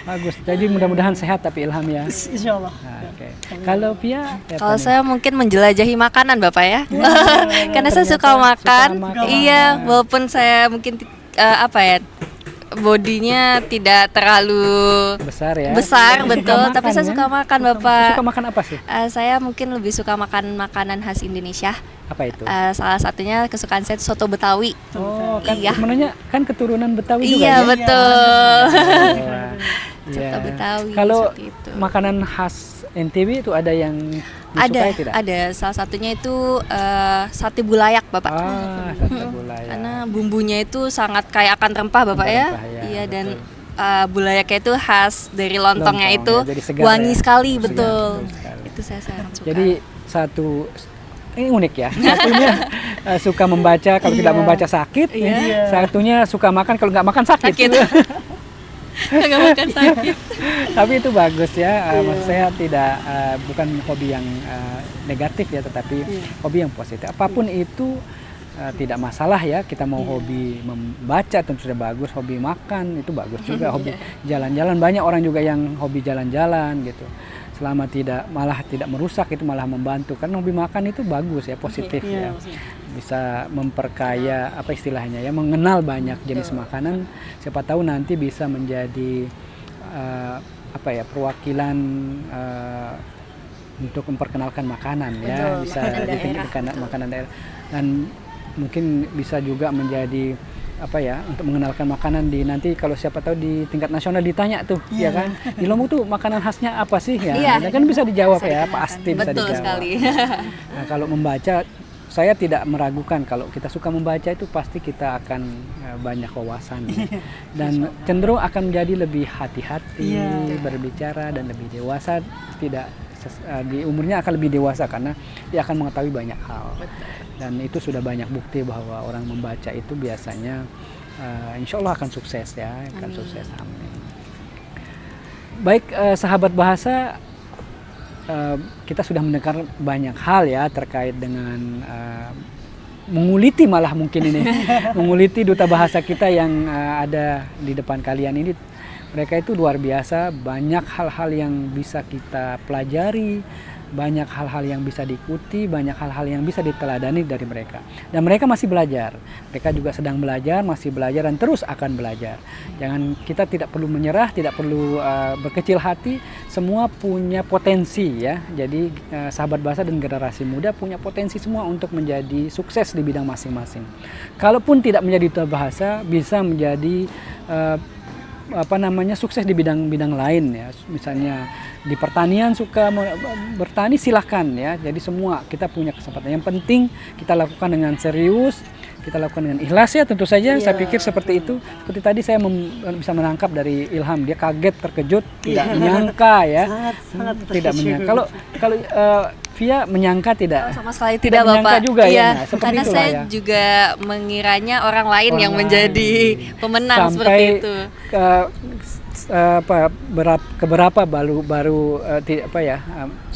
Bagus. Jadi mudah-mudahan sehat tapi Ilham ya. Insya Allah. Nah, oke. Kalau Pia, Kalau saya mungkin menjelajahi makanan, Bapak ya. Karena saya suka makan. makan. Iya, walaupun saya mungkin bodinya tidak terlalu besar ya. besar, Tapi betul, suka tapi makan saya ya? suka makan, Bapak. Suka makan apa sih? Saya mungkin lebih suka makan makanan khas Indonesia. Apa itu? Salah satunya kesukaan saya itu soto Betawi. Oh, kan iya. sebenarnya kan keturunan Betawi juga Iya, ya. betul. Wah, iya. Soto Betawi, Kalau seperti itu. makanan khas NTB itu ada yang disukai tidak? Ada. Salah satunya itu sate bulayak, Bapak. Sate gulai. Karena bumbunya itu sangat kaya akan rempah, Bapak ya. Rempah-rempah, ya, Iya, dan betul. Bulayaknya itu khas dari lontongnya Lontong, itu ya, jadi segar wangi ya. sekali, Segar, betul. betul sekali. Itu saya sangat suka. Jadi ini unik ya. Satunya suka membaca, kalau tidak membaca sakit. Iya. Satunya suka makan, kalau nggak makan sakit. Sakit. Nggak makan sakit. Tapi itu bagus ya. Maksud saya bukan hobi yang negatif ya, tetapi hobi yang positif. Apapun itu tidak masalah ya. Kita mau hobi membaca tentu sudah bagus, hobi makan itu bagus juga, hobi jalan-jalan, banyak orang juga yang hobi jalan-jalan gitu. Selama tidak merusak, itu malah membantu. Karena hobi makan itu bagus ya, positif ya. Bisa memperkaya apa istilahnya ya, mengenal banyak jenis makanan. Siapa tahu nanti bisa menjadi perwakilan untuk memperkenalkan makanan ya, bisa makanan daerah. Dan mungkin bisa juga menjadi untuk mengenalkan makanan nanti kalau siapa tahu di tingkat nasional ditanya tuh ya kan, di Lombok tuh makanan khasnya apa sih ya. Iya. Dan kan bisa dijawab ya, pasti bisa Betul dijawab. sekali. Nah, kalau membaca, saya tidak meragukan kalau kita suka membaca itu pasti kita akan banyak wawasan ya. Dan cenderung akan menjadi lebih hati-hati berbicara dan lebih dewasa, di umurnya akan lebih dewasa karena dia akan mengetahui banyak hal. Dan itu sudah banyak bukti bahwa orang membaca itu biasanya insya Allah akan sukses ya, akan sukses. Amin. Baik, sahabat bahasa, kita sudah mendengar banyak hal ya terkait dengan menguliti, malah mungkin ini menguliti duta bahasa kita yang ada di depan kalian ini. Mereka itu luar biasa, banyak hal-hal yang bisa kita pelajari, banyak hal-hal yang bisa diikuti, banyak hal-hal yang bisa diteladani dari mereka. Dan mereka masih belajar. Mereka juga sedang belajar, masih belajar dan terus akan belajar. Jangan, kita tidak perlu menyerah, tidak perlu berkecil hati. Semua punya potensi ya. Jadi sahabat bahasa dan generasi muda punya potensi semua untuk menjadi sukses di bidang masing-masing. Kalaupun tidak menjadi duta bahasa, bisa menjadi sukses di bidang-bidang lain ya. Misalnya di pertanian, suka bertani, silahkan ya. Jadi semua kita punya kesempatan. Yang penting kita lakukan dengan serius, kita lakukan dengan ikhlas ya, tentu saja. Saya pikir seperti itu. Seperti tadi saya bisa menangkap dari Ilham, dia kaget, terkejut, tidak menyangka ya. Sangat Tidak menyangka. Kalau Via menyangka tidak? Sama sekali tidak menyangka Bapak. juga iya, ya. Nah, karena saya ya. juga mengiranya orang lain yang menjadi pemenang sampai seperti itu. Keberapa baru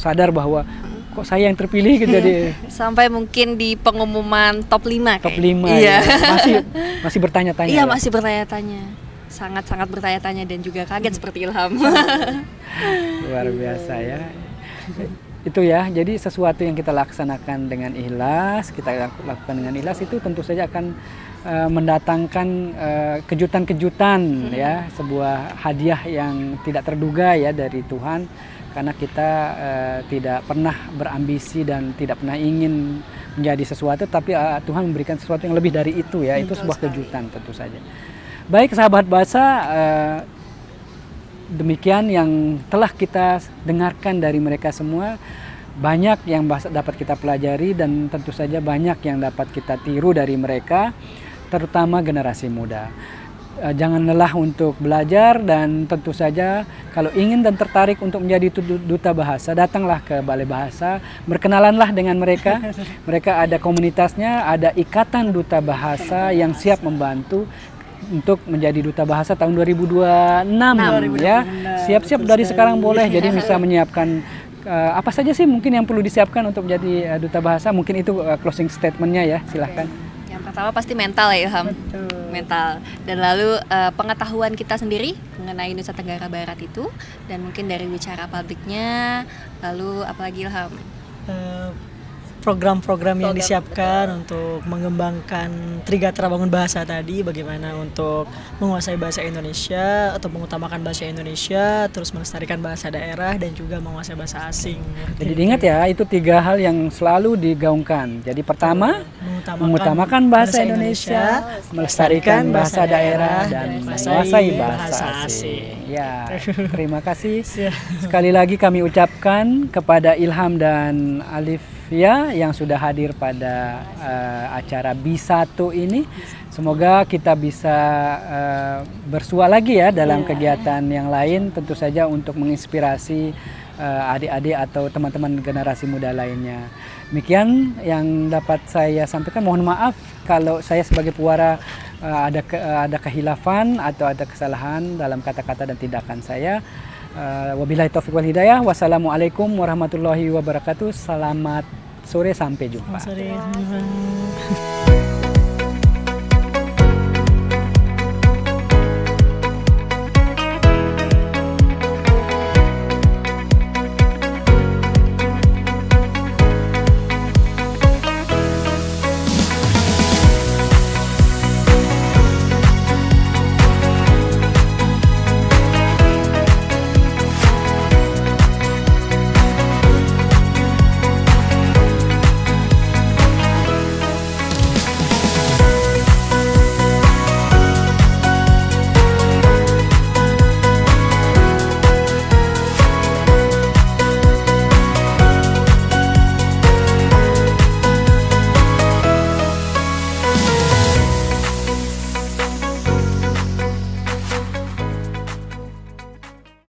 sadar bahwa kok saya yang terpilih gitu. Jadi sampai mungkin di pengumuman top 5 top 5 iya. ya. Masih bertanya-tanya. Iya, ya? masih bertanya-tanya. Sangat-sangat bertanya-tanya dan juga kaget seperti Ilham. Luar biasa ya. Itu ya, jadi sesuatu yang kita laksanakan dengan ikhlas, kita lakukan dengan ikhlas, itu tentu saja akan mendatangkan kejutan-kejutan ya, sebuah hadiah yang tidak terduga ya dari Tuhan, karena kita tidak pernah berambisi dan tidak pernah ingin menjadi sesuatu, tapi Tuhan memberikan sesuatu yang lebih dari itu ya. Itu sebuah kejutan tentu saja. Baik sahabat bahasa, demikian yang telah kita dengarkan dari mereka semua. Banyak yang dapat kita pelajari dan tentu saja banyak yang dapat kita tiru dari mereka, terutama generasi muda. Jangan lelah untuk belajar, dan tentu saja kalau ingin dan tertarik untuk menjadi duta bahasa, datanglah ke Balai Bahasa, berkenalanlah dengan mereka. Mereka ada komunitasnya, ada Ikatan Duta Bahasa yang siap membantu untuk menjadi duta bahasa tahun 2026 ya. Siap-siap dari sekarang boleh. Jadi bisa menyiapkan apa saja sih mungkin yang perlu disiapkan untuk menjadi duta bahasa. Mungkin itu closing statementnya ya, silahkan. Yang pertama pasti mental ya Ilham. Mental. Dan lalu pengetahuan kita sendiri mengenai Nusa Tenggara Barat itu, dan mungkin dari bicara publiknya. Lalu apalagi Ilham? Program-program yang disiapkan untuk mengembangkan Trigatra Bangun Bahasa tadi, bagaimana untuk menguasai bahasa Indonesia atau mengutamakan bahasa Indonesia, terus melestarikan bahasa daerah dan juga menguasai bahasa asing. Jadi diingat ya, itu 3 hal yang selalu digaungkan. Jadi pertama, mengutamakan bahasa Indonesia, melestarikan bahasa daerah, dan menguasai bahasa asing. Ya, terima kasih. Sekali lagi kami ucapkan kepada Ilham dan Alifia yang sudah hadir pada acara B1 ini. Semoga kita bisa bersua lagi ya dalam kegiatan yang lain, tentu saja untuk menginspirasi adik-adik atau teman-teman generasi muda lainnya. Demikian yang dapat saya sampaikan. Mohon maaf kalau saya sebagai puara ada kehilafan atau ada kesalahan dalam kata-kata dan tindakan saya. Wabillahi taufiq wal hidayah. Wassalamualaikum warahmatullahi wabarakatuh. Selamat sore, sampai jumpa. Sore.